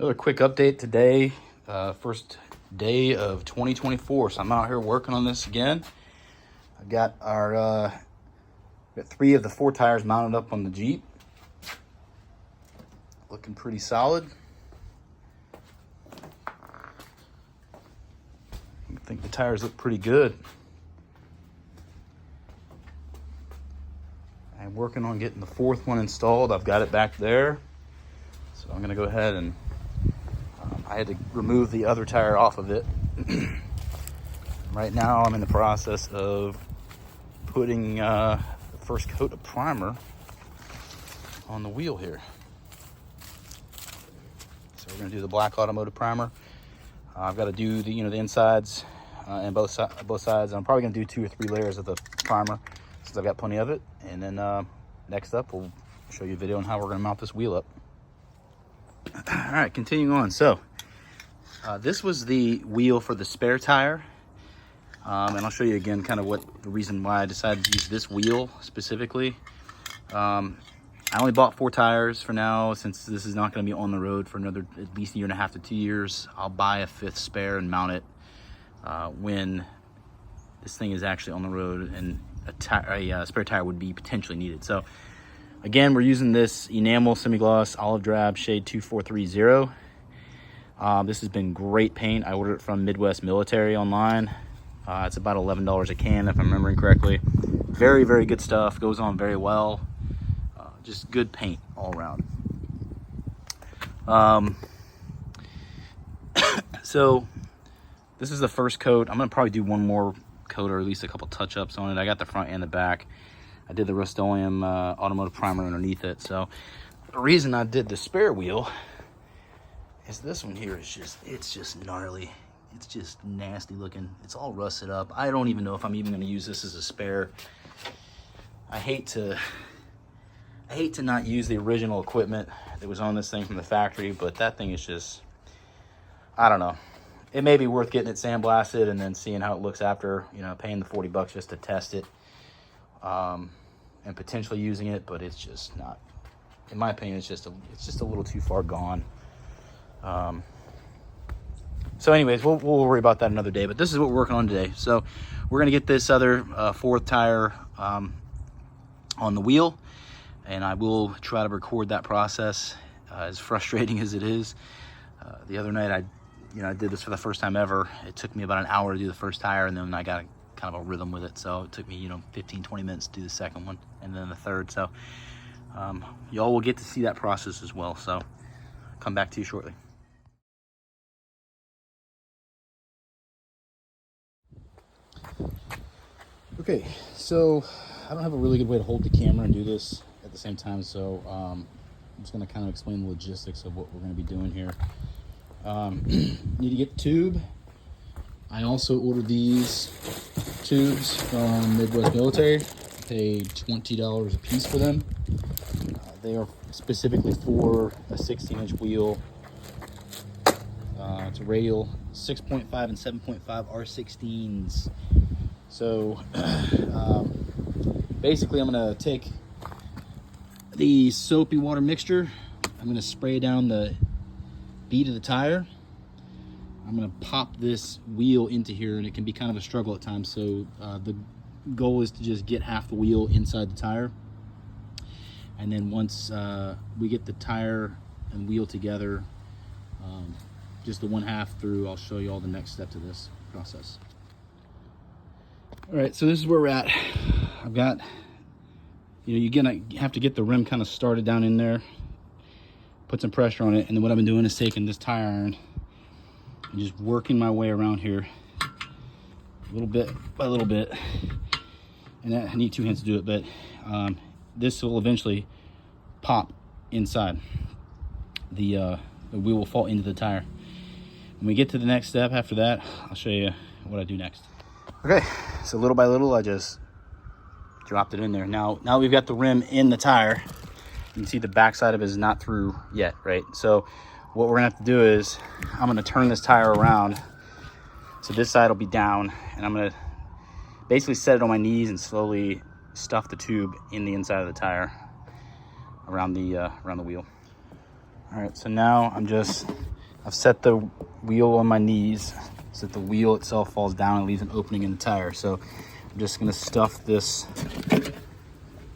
Another quick update today, first day of 2024. So I'm out here working on this again. I've got our got 3 of the 4 tires mounted up on the Jeep. Looking pretty solid. I think the tires look pretty good. I'm working on getting the 4th one installed. I've got it back there. So I'm gonna go ahead and I had to remove the other tire off of it. Right now I'm in the process of putting the first coat of primer on the wheel here. So we're gonna do the black automotive primer. I've got to do the the insides and both sides. I'm probably gonna do 2 or 3 layers of the primer since I've got plenty of it. And then next up we'll show you a video on how we're gonna mount this wheel up. All right, continuing on. So this was the wheel for the spare tire. And I'll show you again kind of what the reason why I decided to use this wheel specifically. I only bought 4 tires for now, since this is not going to be on the road for another at least 1.5 to 2 years. I'll buy a 5th spare and mount it when this thing is actually on the road and a spare tire would be potentially needed. So again, we're using this enamel semi-gloss olive drab shade 2430. This has been great paint. I ordered it from Midwest Military online. It's about $11 a can if I'm remembering correctly. Very, very good stuff. Goes on very well. Just good paint all around. So this is the first coat. I'm gonna probably do one more coat, or at least a couple touch-ups on it. I got the front and the back. I did the Rust-Oleum automotive primer underneath it. So the reason I did the spare wheel is this one here is it's just gnarly. It's just nasty looking. It's all rusted up. I don't even know if I'm even going to use this as a spare. I hate to not use the original equipment that was on this thing from the factory, but that thing is just, I don't know. It may be worth getting it sandblasted and then seeing how it looks after, paying the $40 just to test it, and potentially using it, but it's just not, in my opinion, it's just a little too far gone. So anyways, we'll worry about that another day, but this is what we're working on today. So we're gonna get this other 4th tire on the wheel, and I will try to record that process, as frustrating as it is. The other night I did this for the first time ever. It took me about an hour to do the first tire, and then I got kind of a rhythm with it. So it took me 15-20 minutes to do the second one and then the third. So y'all will get to see that process as well. So come back to you shortly. Okay, so I don't have a really good way to hold the camera and do this at the same time, so I'm just going to kind of explain the logistics of what we're going to be doing here. Need to get the tube. I also ordered these tubes from Midwest Military. Paid $20 a piece for them. They are specifically for a 16-inch wheel. It's a radial 6.5 and 7.5 R16s. So basically I'm gonna take the soapy water mixture. I'm gonna spray down the bead of the tire. I'm gonna pop this wheel into here, and it can be kind of a struggle at times. So the goal is to just get half the wheel inside the tire. And then once we get the tire and wheel together, just the 1/2 through, I'll show you all the next steps of this process. All right, so this is where we're at. I've got, you're gonna have to get the rim kind of started down in there, put some pressure on it, and then what I've been doing is taking this tire iron and just working my way around here, little bit by little bit. And I need 2 hands to do it, but this will eventually pop inside. The wheel will fall into the tire. When we get to the next step after that, I'll show you what I do next. Okay, so little by little, I just dropped it in there. Now we've got the rim in the tire. You can see the backside of it is not through yet, right? So what we're gonna have to do is, I'm gonna turn this tire around. So this side will be down, and I'm gonna basically set it on my knees and slowly stuff the tube in the inside of the tire around the wheel. All right, so now I'm just I've set the wheel on my knees so that the wheel itself falls down and leaves an opening in the tire. So I'm just gonna stuff this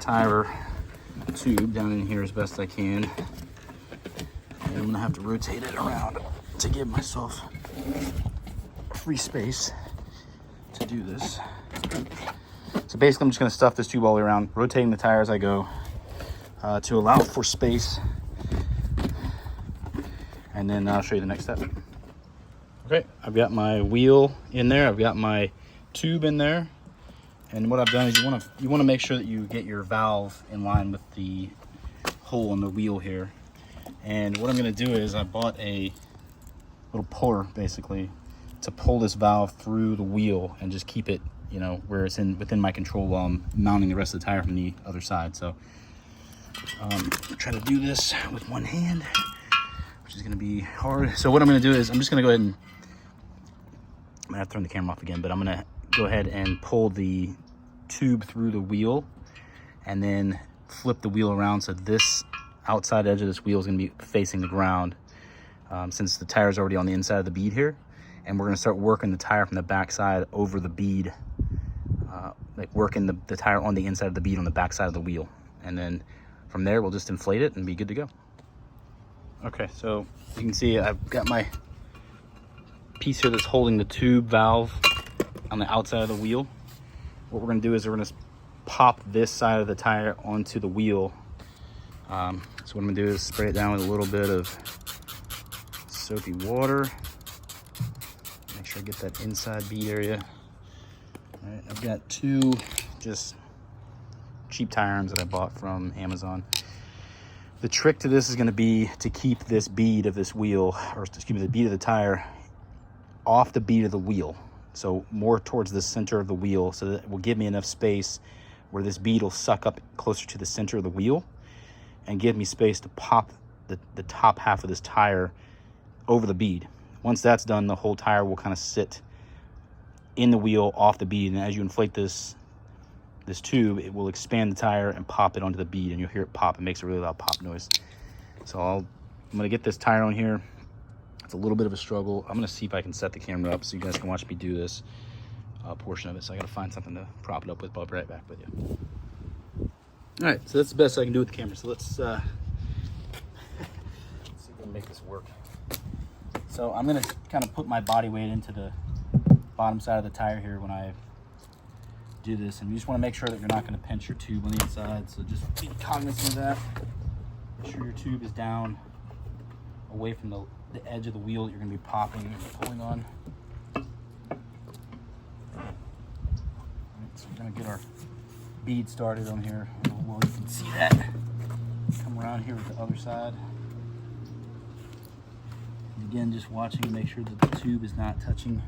tire tube down in here as best I can. And I'm gonna have to rotate it around to give myself free space to do this. So basically I'm just gonna stuff this tube all the way around, rotating the tire as I go to allow for space. And then I'll show you the next step. Okay, I've got my wheel in there. I've got my tube in there. And what I've done is you want to make sure that you get your valve in line with the hole in the wheel here. And what I'm going to do is I bought a little puller basically to pull this valve through the wheel and just keep it, you know, where it's within my control while I'm mounting the rest of the tire from the other side. So try to do this with one hand, which is going to be hard. So what I'm going to do is I'm just going to go ahead and I'm going to have to turn the camera off again, but I'm going to go ahead and pull the tube through the wheel and then flip the wheel around so this outside edge of this wheel is going to be facing the ground, since the tire is already on the inside of the bead here. And we're going to start working the tire from the back side over the bead, like working the tire on the inside of the bead on the back side of the wheel. And then from there, we'll just inflate it and be good to go. Okay, so you can see I've got my piece here that's holding the tube valve on the outside of the wheel. What we're going to do is we're going to pop this side of the tire onto the wheel. So what I'm going to do is spray it down with a little bit of soapy water. Make sure I get that inside bead area. All right, I've got two just cheap tire irons that I bought from Amazon. The trick to this is going to be to keep this bead of this wheel, or excuse me, the bead of the tire off the bead of the wheel. So more towards the center of the wheel, so that it will give me enough space where this bead will suck up closer to the center of the wheel and give me space to pop the top half of this tire over the bead. Once that's done, the whole tire will kind of sit in the wheel off the bead, and as you inflate this tube, it will expand the tire and pop it onto the bead, and you'll hear it pop. It makes a really loud pop noise. So I'm gonna get this tire on here. It's a little bit of a struggle. I'm gonna see if I can set the camera up so you guys can watch me do this portion of it. So I gotta find something to prop it up with, but I'll be right back with you. All right, so that's the best I can do with the camera. So let's see if we can make this work. So I'm gonna kind of put my body weight into the bottom side of the tire here when I do this, and you just want to make sure that you're not going to pinch your tube on the inside. So just be cognizant of that. Make sure your tube is down away from the edge of the wheel that you're going to be popping and pulling on. All right, so we're going to get our bead started on here. Well, you can see that. Come around here with the other side. And again, just watching to make sure that the tube is not touching.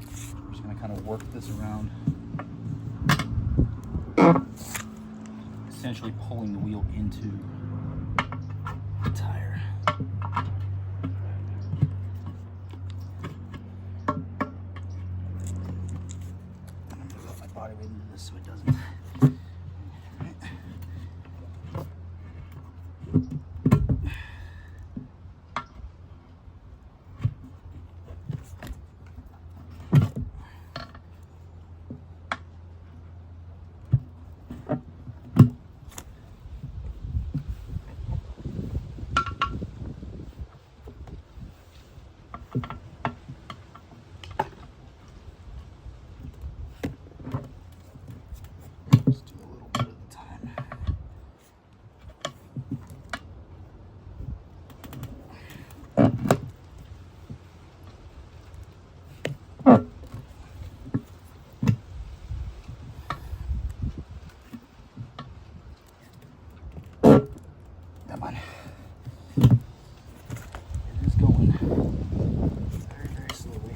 We're just going to kind of work this around, essentially pulling the wheel into the tire. I'm going to put my body weight into this so it doesn't. Just do a little bit at a time. Come on. It is going very, very slowly.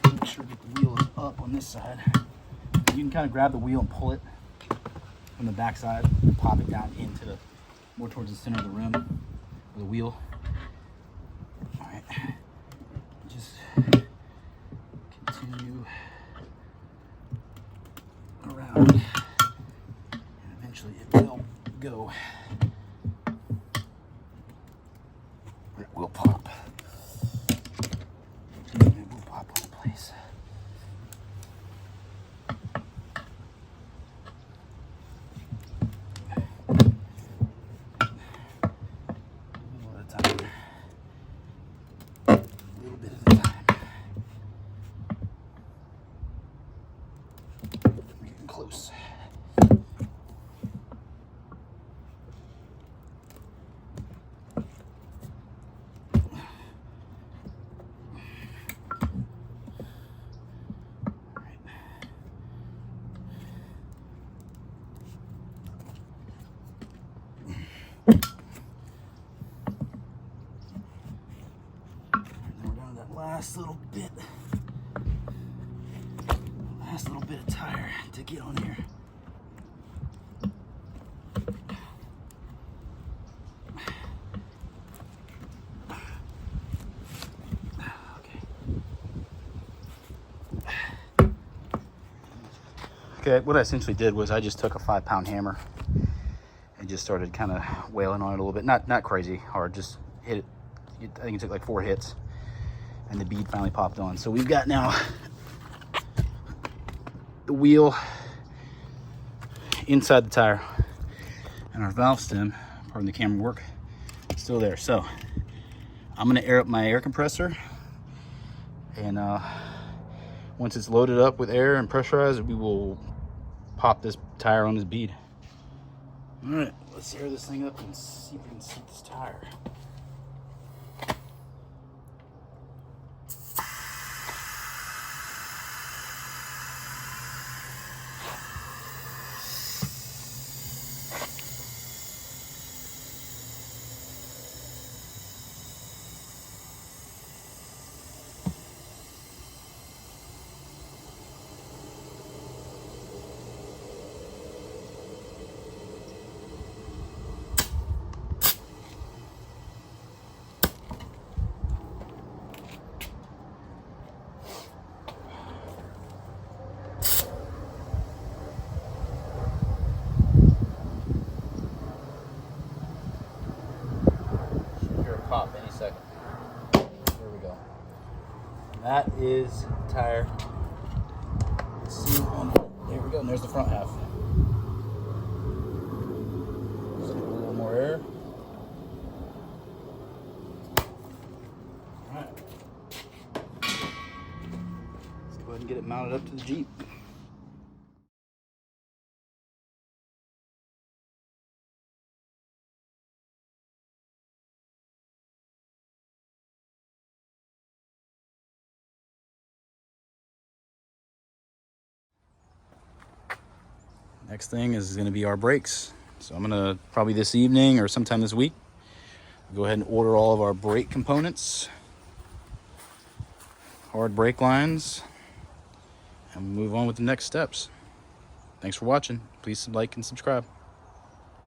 Make sure that the wheel is up on this side. You can kind of grab the wheel and pull it from the back side and pop it down into more towards the center of the rim of the wheel. All right, just continue around, and eventually it will go. It will pop. last little bit of tire to get on here. Okay, what I essentially did was I just took a 5-pound hammer and just started kind of wailing on it a little bit. Not crazy hard, just hit it. I think it took like 4 hits, and the bead finally popped on. So we've got now the wheel inside the tire, and our valve stem, pardon the camera work, still there. So I'm gonna air up my air compressor, and once it's loaded up with air and pressurized, we will pop this tire on this bead. All right, let's air this thing up and see if we can see this tire. Pop any second. There we go. That is the tire. There we go, and there's the front half. Just give it a little more air. All right. Let's go ahead and get it mounted up to the Jeep. Next thing is going to be our brakes. So I'm going to probably this evening or sometime this week go ahead and order all of our brake components, hard brake lines, and move on with the next steps. Thanks for watching. Please like and subscribe.